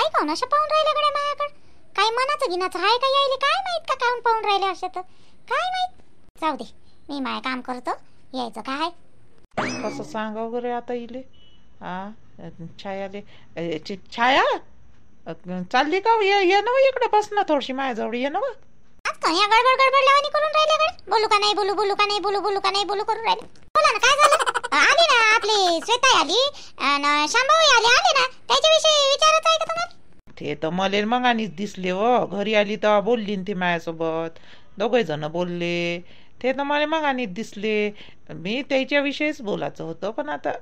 काय काऊन असं पाहून राहिले गड्या माझ्याकडे? काय मनाचं गिनाचं आहे का यायले काय माहित का काऊन पाहून राहिले असे तर काय माहित. जाऊ दे मी माय काम करतो यायचं काय. कसं सांगा वगैरे आता इले छायाले छाया चालली का ये ना इकडे बस ना थोडीशी माझ्याजवळ ये ना. आज तो या गडबड गडबड लावणी करून राहिले गड. बोलू का नाही बोलू बोलू का नाही बोलू बोलू का नाही बोलू करून राहिले. बोला ना काय झालं. आली ना आपली श्वेता आली आणि शांभाऊ आले ना त्याच्याविषयी विचारायचं आहे का तुम्हाला? ते तर मला मगानीच दिसले हो. घरी आली तर बोलली ते माझ्यासोबत दोघे जण बोलले. ते तर मला मगानीच दिसले. मी त्याच्याविषयीच बोलायचं होतं पण आता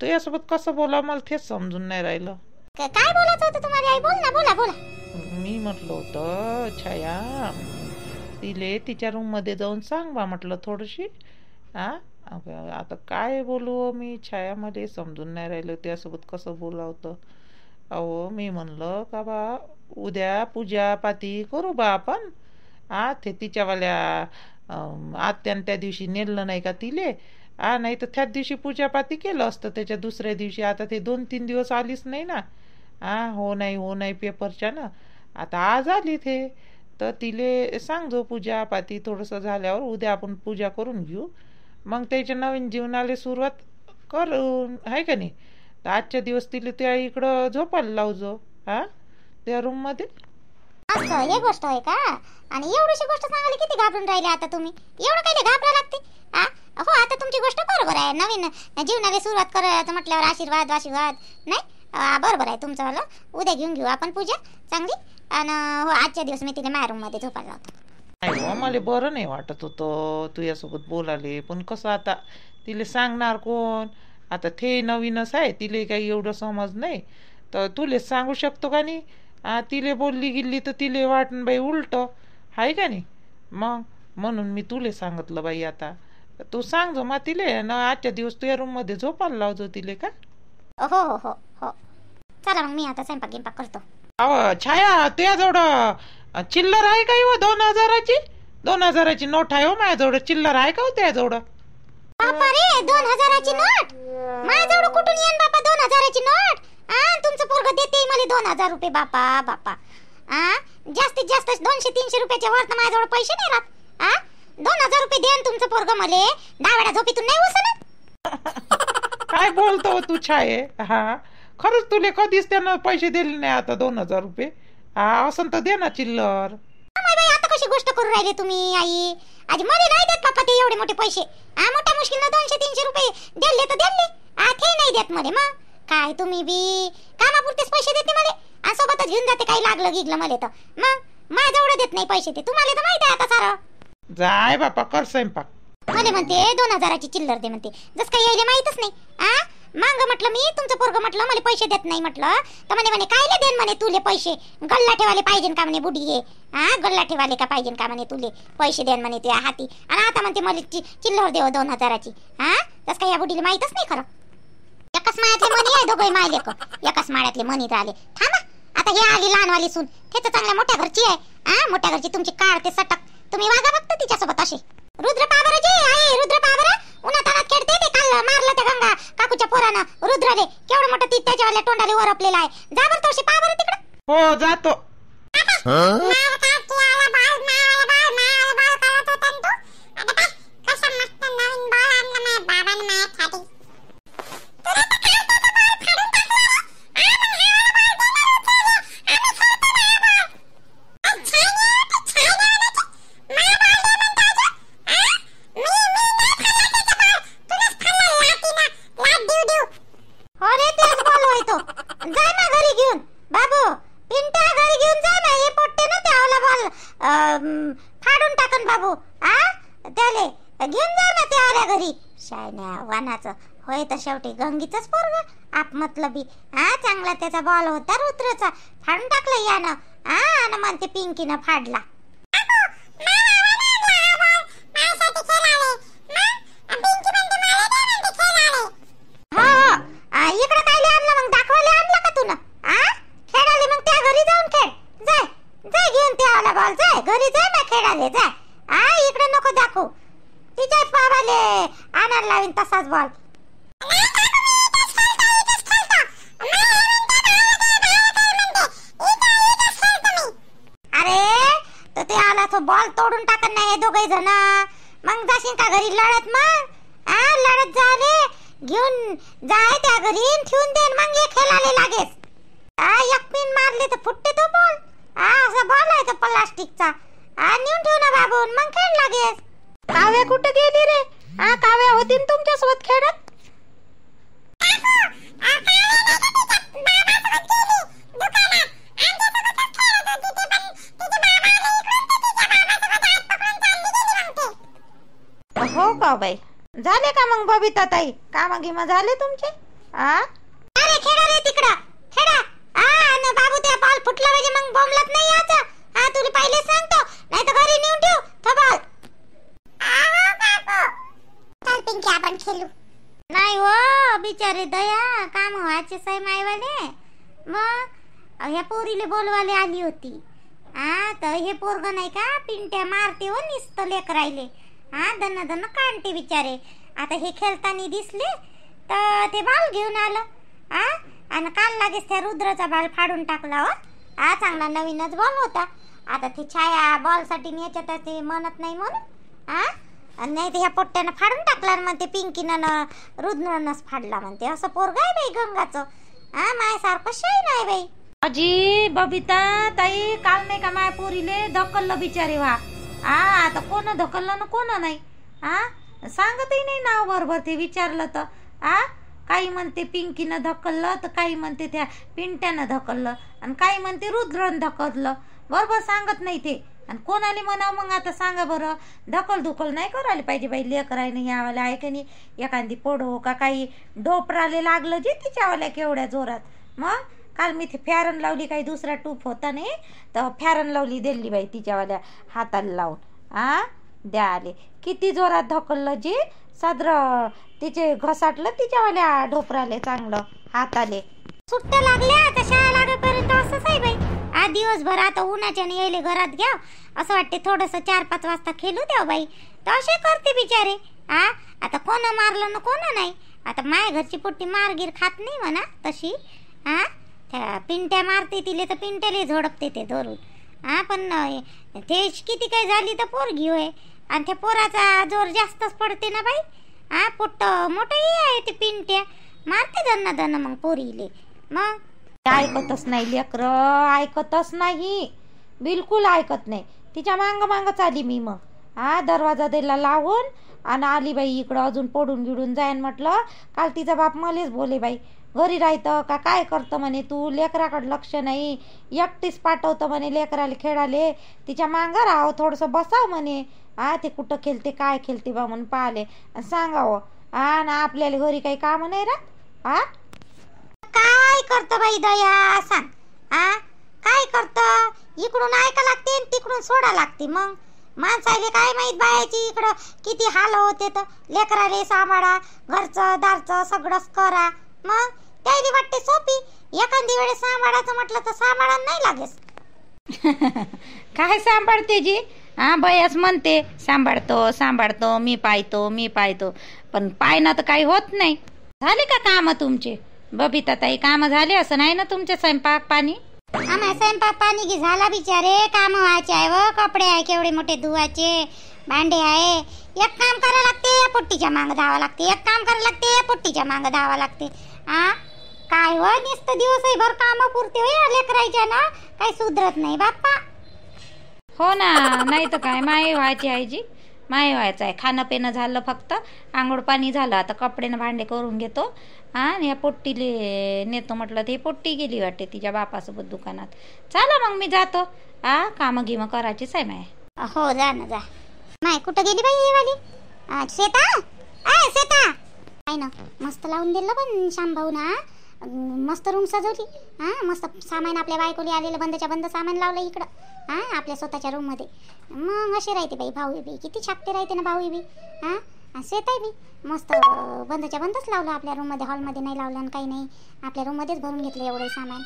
तुझ्यासोबत कसं बोला मला तेच समजून नाही राहिलं. काय बोलायचं होतं तुम्हाला आई? बोल ना बोला बोला. मी म्हटलं होतं छाया तिले तिच्या रूम मध्ये जाऊन सांग बा म्हटलं थोडीशी. आता काय बोलू मी छाया मध्ये समजून नाही राहिलं त्यासोबत कसं बोलावतं. अहो मी म्हणलं का बा उद्या पूजा पाती करू बा आपण. ते तिच्यावाल्या आत्यानं त्या दिवशी नेलं नाही का तिले. नाही तर त्याच दिवशी पूजापाती केलं असतं त्याच्या दुसऱ्या दिवशी. आता ते 2-3 दिवस आलीच नाही ना. हो नाही पेपरच्या ना. आता आज आली ते तर तिले सांगजो पूजापाती थोडंसं झाल्यावर उद्या आपण पूजा करून घेऊ. मग त्याच्या नवीन जीवनाला सुरुवात करून आहे का नाही. तर आजच्या दिवस तिले त्या इकडं झोपायला लावजो त्या रूम मध्ये. असं हे गोष्ट आहे का? आणि एवढीशी गोष्ट सांगायला किती घाबरून राहिले आता तुम्ही? एवढं काय घाबरा लागते? हो आता तुमची गोष्ट बरोबर आहे. नवीन जीवनाला सुरुवात करायचं म्हटल्यावर आशीर्वाद नाही बरोबर आहे तुमचं वाला. उद्या घेऊन घेऊ आपण पूजा चांगली. आणि हो आजच्या दिवस मी तिला माझ्या रूम मध्ये झोपायला लावतो. नाही हो मला बरं नाही वाटत होतं तुझ्यासोबत बोलाले. पण कसं आता तिले सांगणार कोण. आता ते नवीनच आहे तिले काही एवढं समज नाही तर तुले सांगू शकतो का नाही. तिले बोलली गेली तर तिले वाटण बाई उलट आहे का नाही. मग म्हणून मी तुले सांगितलं बाई. आता तू सांग जो मग तिले ना आजच्या दिवस तुझ्या रूम मध्ये झोपायला लावजो तिले का. हो हो हो हो चला मग मी आता स्वयंपाक गिंपाक करतो. छाया तुझ्याजवळ चिल्लर आहे का हो 2000ची? 2000ची नोट आहे हो माझ्याजवळ. चिल्लर आहे का हो त्याजवळ? बापा रे 2000ची नोट माझ्याजवळ कुठून येईन बापा 2000ची नोट. तुमचं पोरग देते मला 2000 रुपये बापा बापा. जास्तीत जास्त 200-300 रुपयाच्या वर माझ्याजवळ पैसे नाही राहत. 2000 रुपये देन तुमचं पोरग मला डाव्याला झोपीतून नाही उसनत. काय बोलतो तू छाये. खरंच तुले कधीच त्यानं पैसे दिले नाही आता 2000 रुपये. असं तर दे ना चिल्लर. आता कशी गोष्ट करू राहिले तुम्ही आई? आज मला नाही देत बापा ते एवढे मोठे पैसे. मोठ्या मुश्किलनं 200-300 रुपये दिले तर दिले. ते नाही देत मला. मग काय तुम्ही बी कामापुरतेच पैसे देते मला आणि सोबतच घेऊन जाते काही लागलं गिगलं मला तर. मग माझ्याजवळ देत नाही पैसे ते. तुम्हाला तर माहिती आहे आता सारं. जाय बापा कर स्वयंपाक. मला म्हणते 2000ची चिल्लर दे म्हणते. जस काही यायला माहितच नाही. मांग म्हटलं मी तुमचं पोरग म्हटलं मला पैसे देत नाही म्हटलं तर म्हणे कायले देन म्हणे तुले पैसे. गल्ला ठेवाले पाहिजे का म्हणे बुडी ये. गल्ला ठेवाले का पाहिजे का म्हणे तुले पैसे देन म्हणे तुझ्या हाती. आणि आता म्हणते मला चिल्लर देव 2000ची. तस काही या बुडीला माहितच नाही खरं. एकाच माळ्यातले मनी आहे दोघे मायले का. एकाच माळ्यातले मनी राहिले. थांबा आता हे आली लहानवाली सून. ते तर चांगल्या मोठ्या घरची आहे. मोठ्या घरची तुमची काढते सटक. तुम्ही वागा फक्त तिच्यासोबत असे. रुद्र पाबर जे आहे रुद्र पाबर उन्हातानात खेळते ते. काल मारलं त्या गंगा काकूच्या पोरानं रुद्रले. केवढं मोठं ती त्याच्यावाल्या तोंडाले ओरपलेला आहे. जा बरं तोशी पाबर तिकडं. हो जातो. फाडून टाकन बाबू. त्याले घेऊन जा ना त्या घरी. शायन्या वानाचं होय तर शेवटी गंगीचंच पोरग आप मतलबी. चांगला त्याचा बॉल होता रुद्रचा. फाडून टाकलं यानं. आणि म्हणते पिंकीनं फाडला. इकडे काय आणलं मग दाखवायला आणलं का तुला? खेळाले मग त्या घरी जाऊन खेळ. जाय जाय घेऊन त्या बॉल. जाय घरी जाय ना खेळाले जाय. इकडे नको दाखवू. तिच्याच बाबाले आणायला लावीन तसाच बॉल. बॉल तोडून टाकत नाही दोघे जण. मग जाशील का घरी लढत? मग लढत जा रे. घेऊन जाय त्या घरी ठेवून देन मग हे खेळायला लागेस. एक पिन मारली तर फुटते तो बॉल. असा बॉल आहे तो प्लास्टिकचा. नेऊन ठेव ना बाबू मग खेळ लागेस. काव्या कुठे गेली रे? काव्या होती ना तुमच्या सोबत खेळत? हो का बाई? झाले का मग बबिता ताई? काम गिमा झाले तुमचे? अरे खेळा रे तिकडं खेळा. आणि बाबू त्या बॉल फुटला म्हणजे मग बोंबलत नाही याचा. तुला पहिले सांगतो नाही तर घरी नेऊन ठेव तो बॉल. चल पिंकी आपण खेळू. नाही हो बिचारे दया काम व्हायचे साई मायवाले. मग ह्या पोरीले बोलवाले आली होती. तर हे पोरग नाही का पिंट्या मारते हो निसतं लेकरायले. दन दन काढते बिचारे. आता हे खेळताना दिसले तर ते बॉल घेऊन आलं. आणि काल लागेच त्या रुद्राचा बॉल फाडून टाकला हो. चांगला नवीनच बॉल होता. आता ते छाया बॉल साठी याच्यात ते म्हणत नाही म्हणून नाही ते ह्या पोट्ट्यानं फाडून टाकला. म्हणते पिंकीनं रुद्रानंच फाडला म्हणते. असं पोरग आहे बाई गंगाचं. मायासारखं शाही नाही बाई. अजी बबिता ताई काल नाही का माया पोरीले धकललं बिचारे व्हा. आता कोण धकललं ना कोण नाही. सांगतही नाही नाव बरोबर. ते विचारलं तर काही म्हणते पिंकीनं धकललं तर काही म्हणते त्या पिंट्यानं धकललं आणि काही म्हणते रुद्रन धकललं. बरोबर सांगत नाही ते. आणि कोणाला म्हणावं मग आता सांगा बरं. ढकल धुकल नाही करायला पाहिजे बाई. लेकरायनं यावाला आहे का नाही. एखादी पोडो का काही डोपराले लागलं जे तिच्यावाल्या केवढ्या जोरात. मग काल मी ते फॅरन लावली. काही दुसरा टूप होता नाही तर फॅरन लावली दिली बाई तिच्यावाल्या हाताला लावून. द्या आले किती जोरात धकललं जे सादर तिचे घसाटलं तिच्यावाल्या ढोपराले चांगलं हाताले. सुट्ट्या लागल्या आता शाळा लागेपर्यंत असंच आहे बाई. दिवसभर आता उन्हाच्याने यायले घरात घ्या असं वाटते. थोडंसं 4-5 वाजता खेळू द्या बाई. तर असे करते बिचारे. आता कोण मारलं ना कोण नाही. आता माया घरची पोट्टी मारगीर खात नाही म्हणा तशी. त्या पिंट्या मारते तिले तर पिंट्याले झोडपते ते धरून. पण ते किती काही झाली तर पोरगी होय. आणि त्या पोराचा जोर जास्तच पडते ना बाई. पोट्ट मोठंही आहे ते पिंट्या. मारते दन्न दन्न मग पोरीले. मग ऐकतच नाही लेकरं. ऐकतच नाही बिलकुल ऐकत नाही. तिच्या मांग मांग चाली मी. मग दरवाजा दिला लावून आणि आली बाई इकडं. अजून पडून गिडून जाईन म्हटलं. काल तिचा बाप मलेच बोले बाई घरी राहतं का काय करतं म्हणे तू. लेकराकडे लक्ष नाही. एकटीच पाठवतं म्हणे लेकराला खेळाले. तिच्या मांगा राहावं थोडंसं बसाव म्हणे. ते कुठं खेळते काय खेळते बा म्हणून पाहिले सांगावं. ना आपल्याला घरी काही काम नाही राहत. काय करतं बाई दया सांग. काय करतं. इकडून ऐका लागते तिकडून सोडा लागते. मग माणसाले काय माहित बायाची इकडं किती हाल होते. तर लेकराले सांभाळा घरचं दारचं सगळंच करा. मग त्याला वाटते सोपी. एखादी वेळेस सांभाळायचं म्हटलं तर सांभाळा नाही लागेस. काय सांभाळते जी. बयाच म्हणते सांभाळतो मी पाहतो. पण पायनं तर काही होत नाही. झाले का काम तुमचे बबिता ताई? काम झाले असं नाही ना तुमचे? स्वयंपाक पाणी? आम्हाला स्वयंपाक पाणी की झाला बिचारे. काम व्हायचे आहे व कपडे आहे केवढे मोठे धुवायचे. भांडे आहे. एक काम करावं लागते या पोट्टीच्या मागं धावा लागते. एक काम करावं लागते या पोट्टीच्या मागं धावा लागते. काय व नुसतं दिवसभर काम पुरते हो लेकरायच्या ना. काही सुधरत नाही बाप्पा. हो ना. नाही तर काय माय व्हायची आहे जी. माय व्हायचं आहे. खाणं पिणं झालं फक्त. आंघोळ पाणी झालं. आता कपडेनं भांडे करून घेतो. आणि या पोट्टीले नेतो म्हटलं. ते पोट्टी गेली वाटते तिच्या बापासोबत दुकानात. चला मग मी जातो. कामं गिमं करायचीच आहे माय. हो जा ना जा. माय कुठं गेली बाई ही वाली श्वेता. श्वेता काय ना मस्त लावून दिलं पण शांभाऊ ना. मस्त रूम सजवली. मस्त सामान आपल्या बायकोली आलेलं बंदच्या बंद सामान लावलं इकडं. आपल्या स्वतःच्या रूम मध्ये. मग असे राहते बाई भाऊ बी. किती छापते राहते ना भाऊ बी. शेत आहे बी मस्त बंदच्या बंदच लावलं आपल्या रूम मध्ये. हॉलमध्ये नाही लावलं आणि काही नाही. आपल्या रूम मध्येच भरून घेतलं एवढे सामान.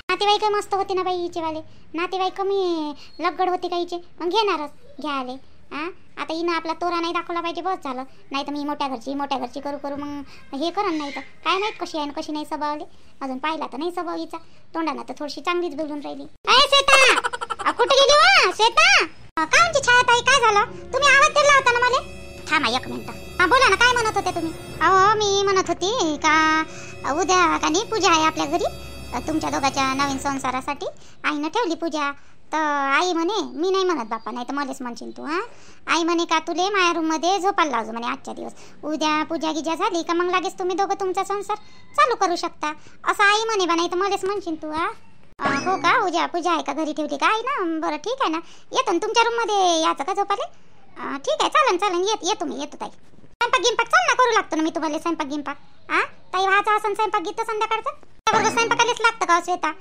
नातेवाईक मस्त होते ना बाई हिचे वाले. नातेवाईक कमी लगगड होते का हिचे. मग घेणारच घ्यायले. आता हिनं आपला तोरा नाही दाखवला पाहिजे बस झालं. नाही तर मी मोठ्या घरची करू मग हे करन. नाही तर काय माहित कशी आहे कशी नाही स्वभावले. अजून पाहिला तर नाही स्वभाव हिचा. तोंडाला तर थोडीशी चांगलीच बोलून राहिली. श्वेता कुठे गेली वा श्वेता. काऊनची छाया ताई काय झालं? तुम्ही आवाज दिला होता ना मला. थांबा एक मिनिट. हा बोला ना, काय म्हणत होते तुम्ही? अहो मी म्हणत होती का उद्या का नाही पूजा आहे आपल्या घरी, तुमच्या दोघांच्या नवीन संसारासाठी आईनं ठेवली पूजा. तर आई म्हणे, मी नाही म्हणत बाप्पा, नाही तर मलाच म्हणशील तू. हा आई म्हणे का तुले माया रूम मध्ये झोपायला लावजो म्हणे आजच्या दिवस. उद्या पूजा गिजा झाली का मग लागेच तुम्ही दोघं तुमचा संसार चालू करू शकता असं आई म्हणे बा, नाही तर मलाच म्हणशील तू. हो का? उद्या पूजा आहे का घरी ठेवली का आई ना? बरं ठीक आहे ना, येतो ना तुमच्या रूम मध्ये यायचं का झोपाले? ठीक आहे, चालन चालन, येतो मी, येतो ताई. स्वयंपाक गिंपाक चाल ना, करू लागतो ना मी तुम्हाला स्वयंपाक गिंपाक. ताई व्हायचा असं स्वयंपाक गीत संध्याकाळचं बरोबर स्वयंपाकालाच लागतं का श्वेता?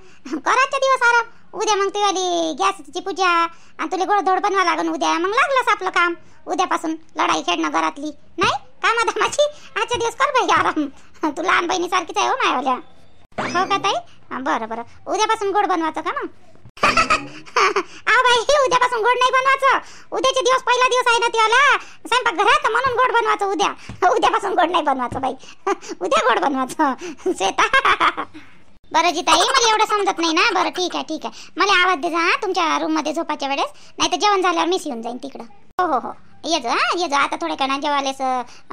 कराच्या दिवस आराम. उद्या मग तुझी गॅसची पूजा आणि तुला गोडधोड बनवा लागून उद्या, मग लागलंच आपलं काम. उद्यापासून लढाई खेळणं घरातली नाही, कामाधामाची आजच्या दिवस कर बाई आराम. तू लहान बहिणीसारखीच आहे हो मायावाल्या. हो का ताई? बरं बरं, उद्यापासून गोड बनवायचं का मग? बाई उद्यापासून गोड नाही बनवायचं. उद्याचे दिवस पहिला दिवस आहे ना त्याला स्वयंपाक घरात, म्हणून गोड बनवायचं उद्या. उद्यापासून गोड नाही बनवायचं बाई, उद्या गोड बनवायचं श्वेता. बरं जी ताई, मला एवढं समजत नाही ना. बरं ठीक आहे ठीक आहे, मला आवाज दे जा तुमच्या रूम मध्ये झोपाच्या वेळेस, नाही तर जेवण झाल्यावर मीच येऊन जाईन तिकडं. हो हो हो, ये जो ये जो. आता थोड्या काळात जेवायलाच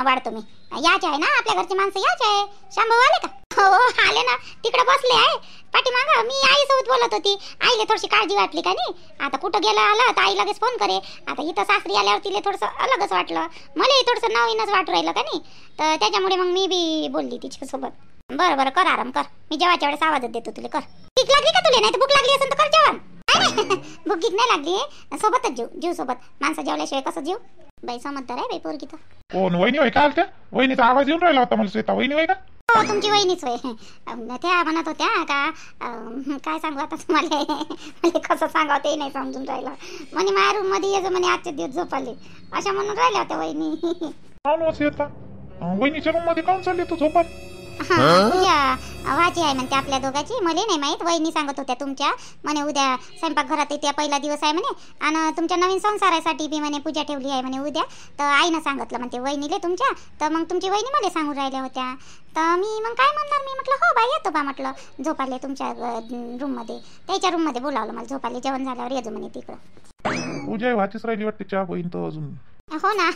वाढतो मी. याच आहे ना आपल्या घरची माणसं, याच आहे. शांभाऊ आले का? हो आले ना, तिकडे बसले आहे पाठीमागं. मी आईसोबत बोलत होती, आईला थोडीशी काळजी वाटली का नाही. आता कुठं गेलं आलं तर आई लगेच फोन करे. आता इथं सासरी आल्यावर तिला थोडंसं अलगच वाटलं, मलाही थोडंसं नवीनच वाटू राहिलं का नाही, तर त्याच्यामुळे मग मी बी बोलली तिच्यासोबत. बरं बरं, कर आराम कर, मी जेवायच्या वेळेस आवाजच देतो तुला. कर. भूक लागली का तुला? नाही तर भूक लागली असेल तर कर जेवण. भूक गीत नाही लागली, सोबतच जीव सोबत. माणसं जेवल्याशिवाय कसं जीव? बाई समजदार आहे बाई पोरगी तर. कोण वहिनी होय का? त्या वहिनीचा आवाज येऊन राहिला होता मला. श्वेता वहिनी होय का? हो तुमची वहिनीच होय. त्या म्हणत होत्या का काय सांगू आता तुम्हाला, मला कसं सांगावं ते नाही समजून राहिलं. म्हणे माझ्या रूम मध्ये ये म्हणे आजचे दिवस झोपाले, अशा म्हणून राहिल्या होत्या वहिनी. कोण श्वेता? वहिनीच्या रूम मध्ये काऊन चालली तू झोपाल? पूजा व्हायची आहे म्हणते आपल्या दोघांची, मला नाही माहित. वहिनी सांगत होत्या तुमच्या म्हणे उद्या स्वयंपाक घरात येते, पहिला दिवस आहे म्हणे, आणि तुमच्या नवीन संसारासाठी बी म्हणे पूजा ठेवली आहे म्हणे उद्या. तर आईनं सांगितलं म्हणते वहिनीले तुमच्या. तर मग तुमची वहिनी मला सांगून राहिल्या होत्या. तर मी मग काय म्हणणार, मी म्हटलं हो बाई येतो बा म्हटलं झोपाले तुमच्या रूम मध्ये. त्याच्या रूम मध्ये बोलावलं मला झोपाले, जेवण झाल्यावर येतो म्हणे तिकडं. पूजा व्हायचीच राहिली वाटते चहा बहीण तर अजून. हो ना,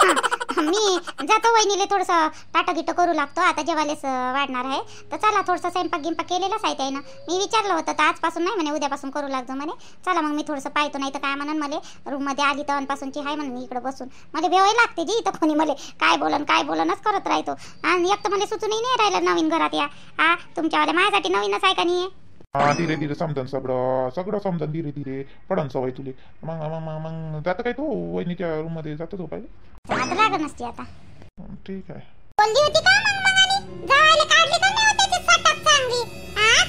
मी जातो वहिनीले थोडंसं टाटगिट्ट करू लागतो. आता जेवायलाच वाढणार आहे, तर चला थोडंसं स्वयंपाक गिंपाक केलेलाच आहे त्यानं. मी विचारलं होतं तर आजपासून नाही म्हणे, उद्यापासून करू लागतो म्हणे. चला मग मी थोडंसं पाहतो, नाही तर काय म्हणून मला रूममध्ये आली तर अनपासूनची आहे म्हणून मी इकडं बसून. मला भेवाय लागते जी इथं कोणी मला काय बोलणच करत राहतो. आणि एक तर मला सुचूनही नाही राहिलं नवीन घरात या. तुमच्यावाल्या माझ्यासाठी नवीनच आहे का नाही? धीरे धीरे समजन, सगळं समजन धीरे धीरे पडन सवय तुले. मग मग मग मग जातं काय तू वहिनीच्या रूम मध्ये जातो झोपायला? आता लागत नसते आता. ठीक आहे. बोलली होती का मग मगानी जायला काढली का नाही होत्याची सटक चांगली.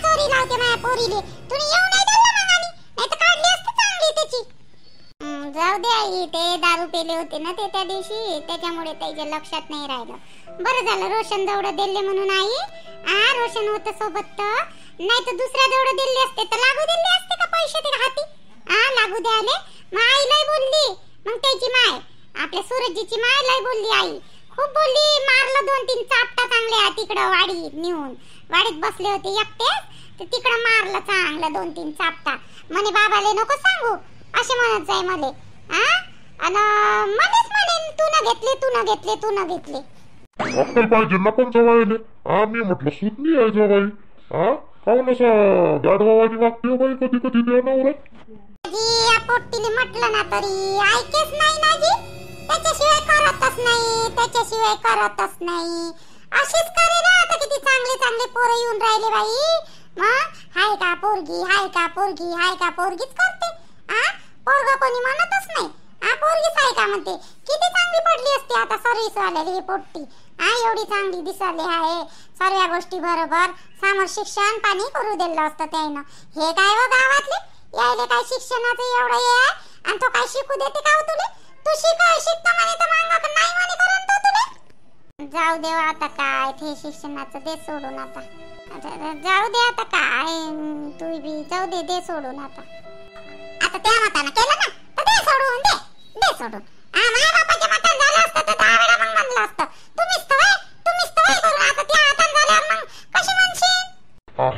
चोरी लावते माझ्या पोरीले. तुम्ही येऊ नाही दिलं मगानी, नाही तर काढली असते चांगली त्याची. जाऊ दे आई, ते दारू पेले होते ना ते त्या दिवशी, त्याच्यामुळे त्याच्या लक्षात नाही राहिलं. बरं झालं रोशन जवळ दिले म्हणून आई. रोशन होतं सोबत तर, नाही तर दुसऱ्या जवळ दिले असते तर लागू दिले असते का पैसे ते हाती? लागू द्याले. मग आई लय बोलली, मग त्याची माय आपल्या सूरजजीची माय लय बोलली. आई खूप बोलली, मारलं 2-3 चापटा चांगले तिकडं वाडीत नेऊन. वाडीत बसले होते एकटेच, तर तिकडं मारलं चांगलं 2-3 चापटा. म्हणे बाबाले नको सांगू असे म्हणत जाय मले. आणि मलाच म्हणे तू न घेतले. अक्कल पाहिजे ना पण जवायले. मी म्हटलं सुटली आहे जवाई. काऊन असं गाढवावानी वागते बाई कधी कधी त्या नवरा? जी पोट्टीने म्हटलं ना तरी ऐकेच नाही ना जी. त्याच्याशिवाय करतच नाही. अशीच करे ना. आता किती चांगले पोरं येऊन राहिले बाई. मग हाय का पोरगीच करते. पोरगा कोणी म्हणतच नाही. पोरगीच आहे का म्हणते. किती चांगली पडली असते आता सर्विस वाल्याला ही पोट्टी. एवढी चांगली दिसाले आहे. सर्व गोष्टी बरोबर समोर शिक्षण पाणी करू दिलं असतं त्यानं. हे काय व गावातले यायले काय शिक्षणाचं एवढं हे आहे, आणि तो काय शिकू देते का तुले? तू शिकतो म्हणे तर मांगा नाही म्हणे करून तो तुले. जाऊ दे आता काय ते शिक्षणाचं दे सोडून. आता जाऊ दे आता काय तू बी जाऊ दे सोडून. आता त्या मतानं केलं ना तर दे सोडून. माझ्या बापाच्या मतान झालं असतं तर 10 वेळा मग म्हणलं असतं तुम्हीच तर करून. आता त्या हातान झाल्यावर मग कशी म्हणशील?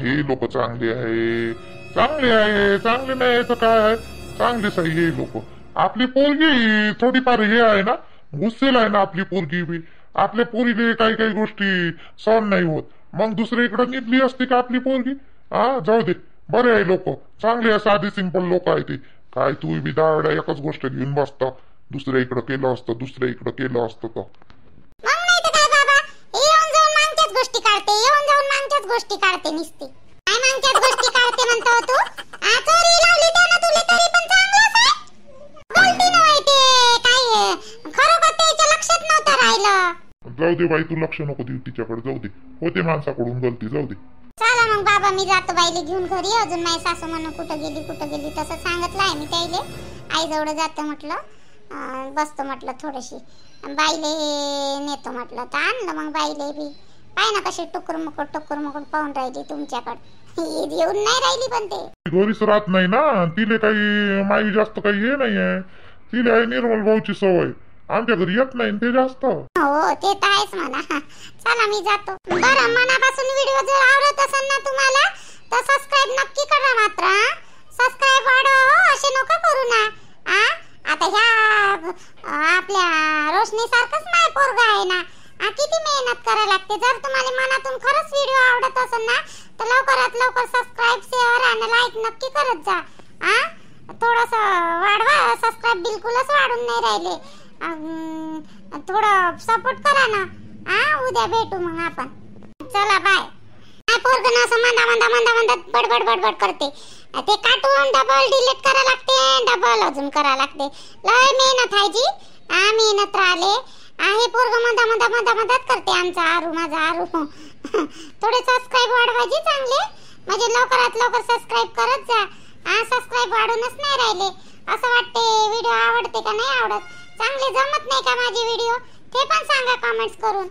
हे लोक चांगले आहे चांगले नाही तर काय आहे, चांगलेच आहे हे लोक. आपली पोरगी थोडीफार हे आहे ना, गुस्सेल आहे ना आपली पोरगी बी. आपल्या पोरीले काही काही गोष्टी सहन नाही होत, मग दुसऱ्या इकडे निघली असते का आपली पोरगी? जाऊ दे, बरे आहे लोक, चांगले आहे, साधी सिंपल लोक आहे ते. काय तू बी दारड्या एकच गोष्ट घेऊन बसता, दुसऱ्या इकडं केलं असतं, दुसऱ्या इकडं केलं असतं तर. मग नाही तर काय बाबा, येऊन जाऊन मागच्याच गोष्टी काढते, येऊन जाऊन मागच्याच गोष्टी काढते नुसती. काय मागच्याच गोष्टी काढते म्हणतो तू? चोरी लावली त्यानं तुला तरी पण चांगलंच आहे. बोलती ना बाई ते, काय खरोखर त्याच्या लक्षात नव्हतं राहिलं. जाऊ दे बाई, तू लक्ष नको देऊ तिच्याकडे, जाऊ दे, होते माणसाकडून गलती, जाऊ दे. चला मग बाबा, मी जातो बाईले घेऊन घरी. अजून माझी सासू म्हणून कुठं गेली तसं सांगितलं आहे मी त्याइले. आईजवळ जातो म्हटलं, बसतो म्हटलं थोडीशी, बाईले नेतो म्हटलं. तर आणलं मग बाईले बी. पाय ना कशी टुकर मुकड पाहून राहिली तुमच्याकडे, येऊन नाही राहिली. पण ते घरीच राहत नाही ना, तिले काही माई जास्त काही हे नाही आहे, तिले आहे निर्मल भाऊची सवय, आमच्या घरी येत नाही ते जास्त. हो ते तर आहेच म्हणा. चला मी जातो. बरं, मनापासून व्हिडिओ जर आवडत असेल ना तुम्हाला तर सबस्क्राईब नक्की करा मात्र. सबस्क्राईब वाढवा हो, असे नका करू ना. आता ह्या आपल्या रोशनी सारखंच नाही पोरगा आहे ना, किती मेहनत करायला लागते. जर तुम्हाला मनातून खरंच व्हिडिओ आवडत असेल ना तर लवकरात लवकर सबस्क्राईब, शेअर आणि लाईक नक्की करत जा. थोडस वाढवा, सबस्क्राईब बिलकुलच वाढून नाही राहिले. थोडं सपोर्ट करा ना. उद्या भेटू मग आपण. चला बाय. काय पोरगं ना असं मंदा बडबड करते. ते काटून डबल डिलीट करा लागते, डबल अजून करा लागते. लय मेहनत आहे जी, मेहनत राहिले आहे. पोरगं मधात करते आमचा आरू, माझा आरू. थोडे सबस्क्राईब वाढवायचे चांगले, म्हणजे लवकरात लवकर सबस्क्राईब करत जा. सबस्क्राईब वाढूनच नाही राहिले. असं वाटते व्हिडिओ आवडते का नाही आवडत, चांगले जमत नाही का माझे व्हिडिओ, ते पण सांगा कमेंट्स करून.